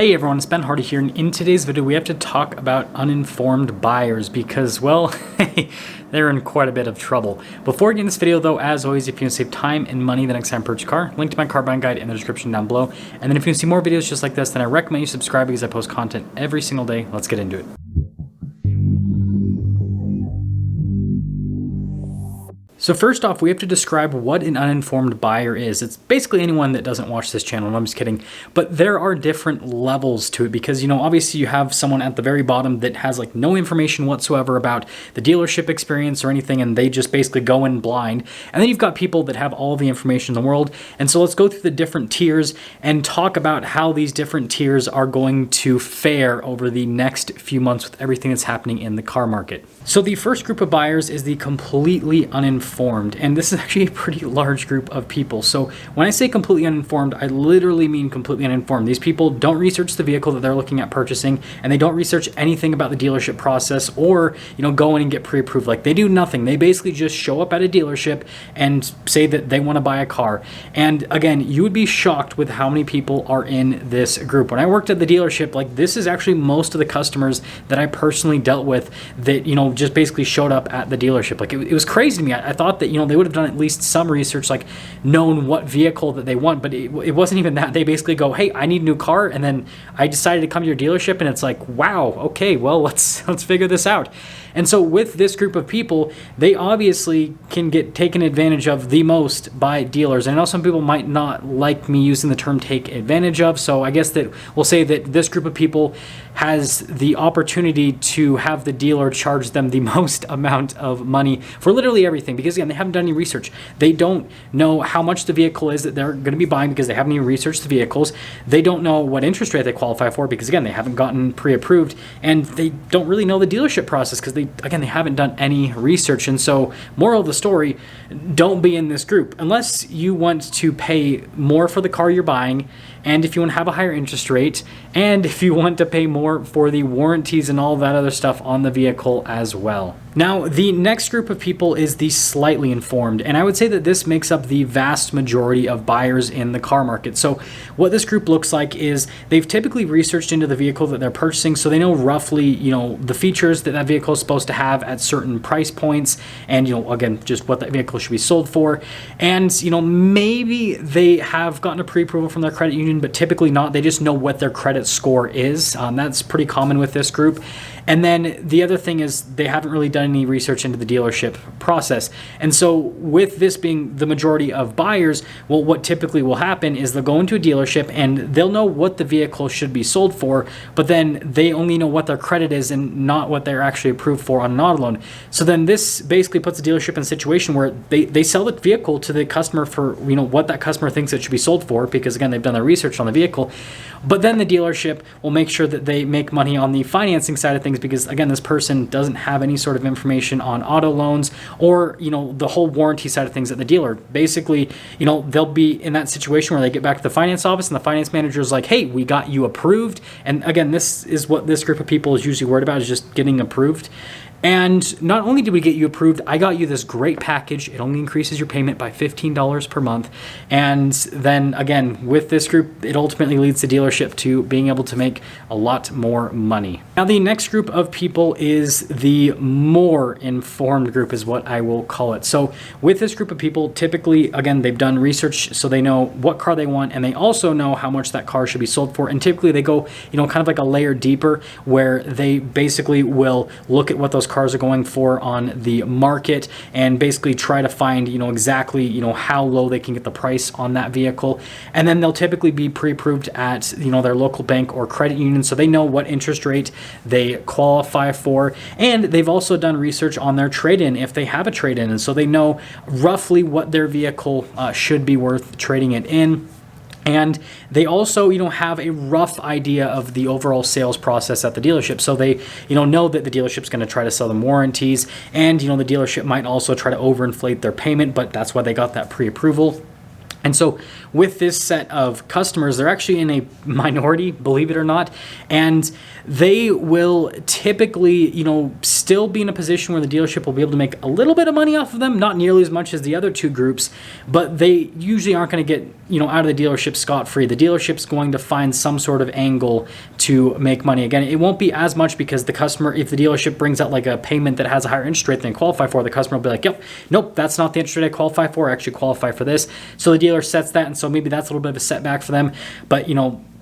Hey everyone, it's Ben Hardy here, and in today's video we have to talk about uninformed buyers because, well, they're in quite a bit of trouble. Before we get in this video though, as always, if you want to save time and money the next time you purchase a car, link to my car buying guide in the description down below. And then if you want to see more videos just like this, then I recommend you subscribe because I post content every single day. Let's get into it. So first off, we have to describe what an uninformed buyer is. It's basically anyone that doesn't watch this channel, and I'm just kidding. But there are different levels to it because, obviously you have someone at the very bottom that has like no information whatsoever about the dealership experience or anything, and they just basically go in blind. And then you've got people that have all the information in the world. And so let's go through the different tiers and talk about how these different tiers are going to fare over the next few months with everything that's happening in the car market. So the first group of buyers is the completely uninformed, and this is actually a pretty large group of people. So when I say completely uninformed, I literally mean completely uninformed. These people don't research the vehicle that they're looking at purchasing, and they don't research anything about the dealership process or, go in and get pre-approved. Like, they do nothing. They basically just show up at a dealership and say that they want to buy a car. And again, you would be shocked with how many people are in this group. When I worked at the dealership, like, this is actually most of the customers that I personally dealt with that, just basically showed up at the dealership. Like, it was crazy to me. I thought that, they would have done at least some research, like known what vehicle that they want, but it wasn't even that. They basically go, hey, I need a new car. And then I decided to come to your dealership, and it's like, wow, okay, well, let's figure this out. And so with this group of people, they obviously can get taken advantage of the most by dealers. And I know some people might not like me using the term take advantage of, so I guess that we'll say that this group of people has the opportunity to have the dealer charge them the most amount of money for literally everything, because again, they haven't done any research. They don't know how much the vehicle is that they're going to be buying because they haven't even researched the vehicles. They don't know what interest rate they qualify for because, again, they haven't gotten pre-approved, and they don't really know the dealership process because they haven't done any research. And so, moral of the story, don't be in this group unless you want to pay more for the car you're buying, and if you want to have a higher interest rate, and if you want to pay more for the warranties and all that other stuff on the vehicle as well. Now, the next group of people is the slightly informed, and I would say that this makes up the vast majority of buyers in the car market. So what this group looks like is they've typically researched into the vehicle that they're purchasing, so they know roughly, the features that that vehicle is supposed to have at certain price points, and, again, just what that vehicle should be sold for. And, maybe they have gotten a pre-approval from their credit union, but typically not. They just know what their credit score is. That's pretty common with this group. And then the other thing is they haven't really done any research into the dealership process. And so with this being the majority of buyers, well, what typically will happen is they'll go into a dealership and they'll know what the vehicle should be sold for, but then they only know what their credit is and not what they're actually approved for on an auto loan. So then this basically puts the dealership in a situation where they sell the vehicle to the customer for, what that customer thinks it should be sold for, because again, they've done their research on the vehicle. But then the dealership will make sure that they make money on the financing side of things because, again, this person doesn't have any sort of information on auto loans or, the whole warranty side of things at the dealer. Basically, they'll be in that situation where they get back to the finance office and the finance manager is like, hey, we got you approved. And again, this is what this group of people is usually worried about, is just getting approved. And not only did we get you approved, I got you this great package. It only increases your payment by $15 per month. And then again, with this group, it ultimately leads the dealership to being able to make a lot more money. Now, the next group of people is the more informed group, is what I will call it. So with this group of people, typically, again, they've done research, so they know what car they want, and they also know how much that car should be sold for. And typically they go, kind of like a layer deeper, where they basically will look at what those cars are going for on the market and basically try to find, exactly, how low they can get the price on that vehicle. And then they'll typically be pre-approved at, their local bank or credit union, so they know what interest rate they qualify for. And they've also done research on their trade-in if they have a trade-in, and so they know roughly what their vehicle should be worth trading it in. And they also, have a rough idea of the overall sales process at the dealership. So they, know that the dealership's going to try to sell them warranties, and, the dealership might also try to overinflate their payment, but that's why they got that pre-approval. And so with this set of customers, they're actually in a minority, believe it or not, and they will typically, still be in a position where the dealership will be able to make a little bit of money off of them, not nearly as much as the other two groups, but they usually aren't going to get, out of the dealership scot-free. The dealership's going to find some sort of angle to make money. Again, it won't be as much because the customer, if the dealership brings out like a payment that has a higher interest rate than they qualify for, the customer will be like, yep, nope, that's not the interest rate I qualify for. I actually qualify for this. So the dealer sets that, and so maybe that's a little bit of a setback for them. But,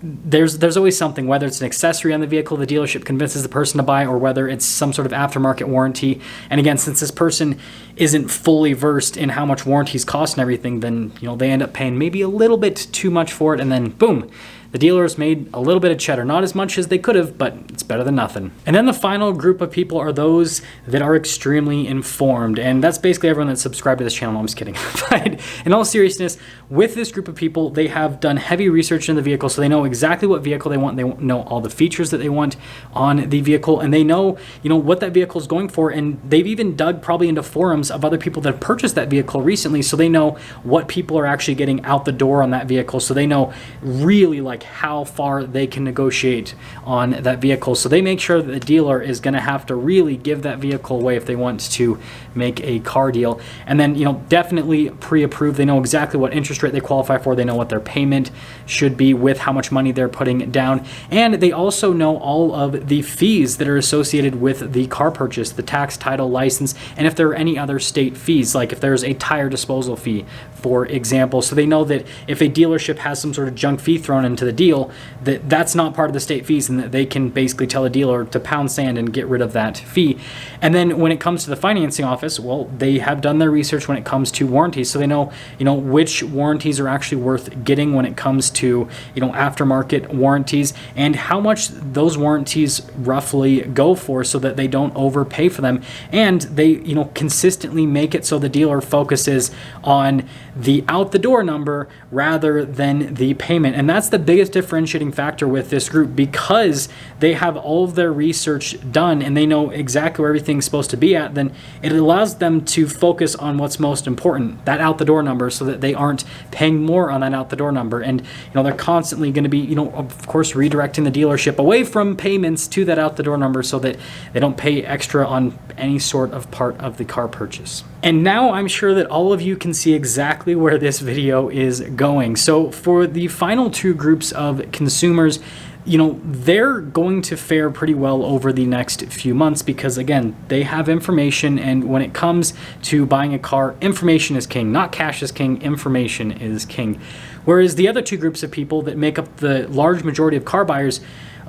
there's always something, whether it's an accessory on the vehicle the dealership convinces the person to buy, or whether it's some sort of aftermarket warranty. And again, since this person isn't fully versed in how much warranties cost and everything, then they end up paying maybe a little bit too much for it, and then boom, the dealers made a little bit of cheddar. Not as much as they could have, but it's better than nothing. And then the final group of people are those that are extremely informed. And that's basically everyone that's subscribed to this channel. No, I'm just kidding. But in all seriousness, with this group of people, they have done heavy research in the vehicle, so they know exactly what vehicle they want. They know all the features that they want on the vehicle, and they know, what that vehicle is going for. And they've even dug probably into forums of other people that have purchased that vehicle recently, so they know what people are actually getting out the door on that vehicle. So they know really how far they can negotiate on that vehicle. So they make sure that the dealer is going to have to really give that vehicle away if they want to make a car deal. And then, definitely pre-approved. They know exactly what interest rate they qualify for. They know what their payment should be with how much money they're putting down. And they also know all of the fees that are associated with the car purchase, the tax, title, license, and if there are any other state fees, like if there's a tire disposal fee, for example. So they know that if a dealership has some sort of junk fee thrown into the deal, that's not part of the state fees, and that they can basically tell a dealer to pound sand and get rid of that fee. And then when it comes to the financing office, well, they have done their research when it comes to warranties, so they know, which warranties are actually worth getting when it comes to, aftermarket warranties, and how much those warranties roughly go for, so that they don't overpay for them, and they, consistently make it so the dealer focuses on the out the door number rather than the payment. And that's the biggest differentiating factor with this group, because they have all of their research done and they know exactly where everything's supposed to be at. Then it allows them to focus on what's most important, that out the door number, so that they aren't paying more on that out the door number. And they're constantly going to be, of course, redirecting the dealership away from payments to that out the door number, so that they don't pay extra on any sort of part of the car purchase. And now I'm sure that all of you can see exactly where this video is going. So for the final two groups of consumers, they're going to fare pretty well over the next few months, because again, they have information, and when it comes to buying a car, information is king. Not cash is king, information is king. Whereas the other two groups of people that make up the large majority of car buyers,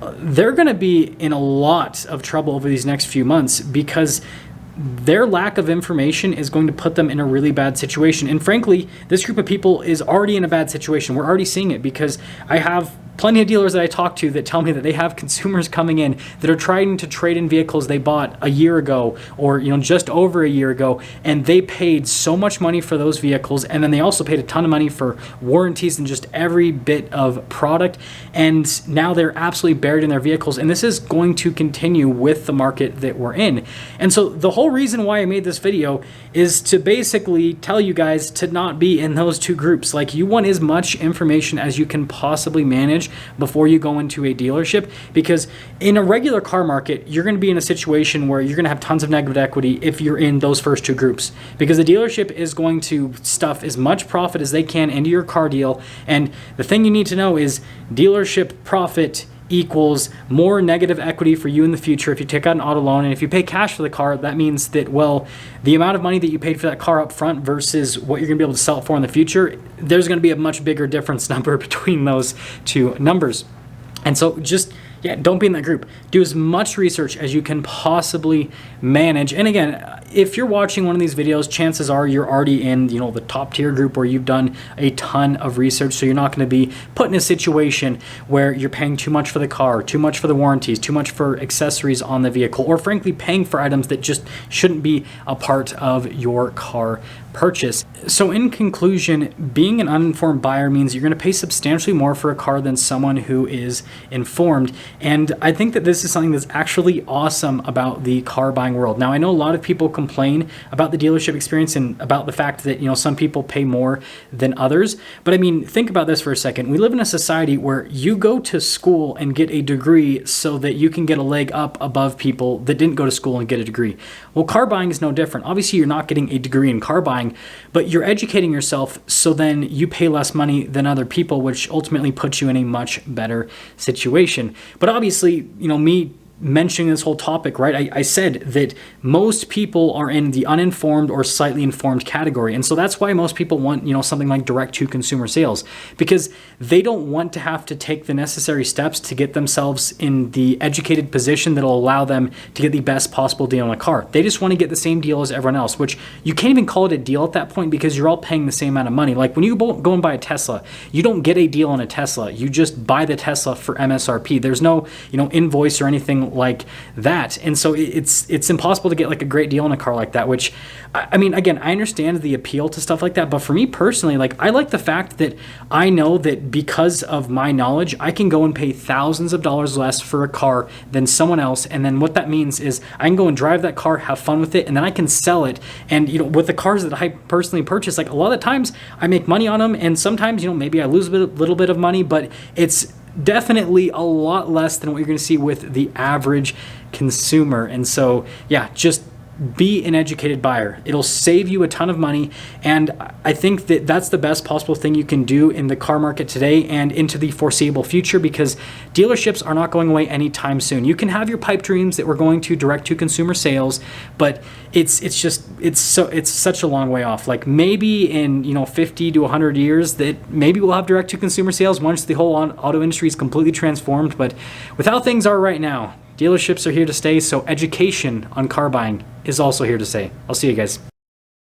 they're going to be in a lot of trouble over these next few months, because their lack of information is going to put them in a really bad situation. And frankly, this group of people is already in a bad situation. We're already seeing it, because I have plenty of dealers that I talk to that tell me that they have consumers coming in that are trying to trade in vehicles they bought a year ago, or just over a year ago, and they paid so much money for those vehicles, and then they also paid a ton of money for warranties and just every bit of product, and now they're absolutely buried in their vehicles. And this is going to continue with the market that we're in. And so the whole reason why I made this video is to basically tell you guys to not be in those two groups. You want as much information as you can possibly manage before you go into a dealership, because in a regular car market, you're going to be in a situation where you're going to have tons of negative equity if you're in those first two groups, because the dealership is going to stuff as much profit as they can into your car deal. And the thing you need to know is dealership profit equals more negative equity for you in the future if you take out an auto loan. And if you pay cash for the car, that means that, well, the amount of money that you paid for that car up front versus what you're going to be able to sell it for in the future, there's going to be a much bigger difference number between those two numbers. And so just, don't be in that group. Do as much research as you can possibly manage. And again, if you're watching one of these videos, chances are you're already in, the top tier group where you've done a ton of research. So you're not going to be put in a situation where you're paying too much for the car, too much for the warranties, too much for accessories on the vehicle, or frankly, paying for items that just shouldn't be a part of your car purchase. So in conclusion, being an uninformed buyer means you're going to pay substantially more for a car than someone who is informed. And I think that this is something that's actually awesome about the car buying world. Now, I know a lot of people complain about the dealership experience and about the fact that, some people pay more than others. But I mean, think about this for a second. We live in a society where you go to school and get a degree so that you can get a leg up above people that didn't go to school and get a degree. Well, car buying is no different. Obviously, you're not getting a degree in car buying, but you're educating yourself so then you pay less money than other people, which ultimately puts you in a much better situation. But obviously, me mentioning this whole topic, right? I said that most people are in the uninformed or slightly informed category. And so that's why most people want, something like direct to consumer sales, because they don't want to have to take the necessary steps to get themselves in the educated position that'll allow them to get the best possible deal on a car. They just want to get the same deal as everyone else, which you can't even call it a deal at that point because you're all paying the same amount of money. Like when you go and buy a Tesla, you don't get a deal on a Tesla. You just buy the Tesla for MSRP. There's no, invoice or anything like that. And so it's impossible to get like a great deal on a car like that, which I mean, again, I understand the appeal to stuff like that, but for me personally, like I like the fact that I know that because of my knowledge, I can go and pay thousands of dollars less for a car than someone else. And then what that means is I can go and drive that car, have fun with it, and then I can sell it. And with the cars that I personally purchase, like a lot of times I make money on them, and sometimes maybe I lose a little bit of money, but it's definitely a lot less than what you're going to see with the average consumer. And so, yeah, just be an educated buyer. It'll save you a ton of money. And I think that that's the best possible thing you can do in the car market today and into the foreseeable future, because dealerships are not going away anytime soon. You can have your pipe dreams that we're going to direct to consumer sales, but it's such a long way off. Like maybe in 50 to 100 years that maybe we'll have direct to consumer sales once the whole auto industry is completely transformed. But with how things are right now, dealerships are here to stay, so education on car buying is also here to stay. I'll see you guys.